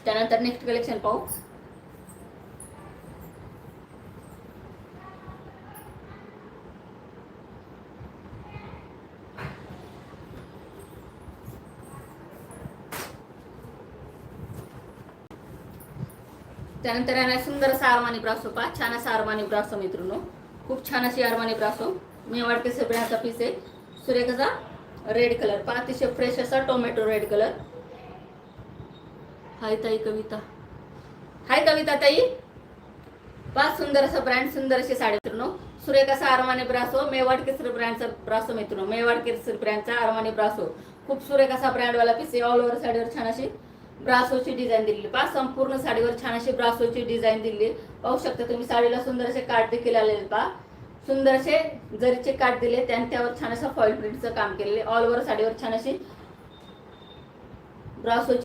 त्यानंतर next collection पाहू. त्यानंतर आहे ना सुंदर असा अरमानी ब्रासो पहा. छान असा अरमानी ब्रासो मित्रांनो. खूप छान अशी अरमानी ब्रासो. मेवाड केसरी ब्रँडचा पीस आहे. सुरेख असा रेड कलर पहा. अतिशय फ्रेश असा टोमॅटो रेड कलर. हाय ताई कविता. हाय कविता ताई. पहा सुंदर असा ब्रँड, सुंदर अशी साडी मित्रांनो. सुरेख असा अरमानी ब्रासो. मेवाड केसरी ब्रँडचा ब्रासो मित्रांनो. मेवाड केसरी ब्रँडचा अरमानी ब्रासो. खूप सुरेख असा ब्रँडवाला पीस आहे. ऑल ओव्हर साडीवर छान अशी ब्रासोची डिझाईन दिलेली पहा. संपूर्ण साडीवर छान अशी ब्रासोची डिझाईन दिली. पाहू शकता तुम्ही. साडीला सुंदर असे काठ देखील आलेले पहा. सुंदर असे जरीचे काठ दिले. त्यावर छान असं फॉईल प्रिंटचं काम केलेले. ऑल ओव्हर साडीवर छान अशी ब्रासोची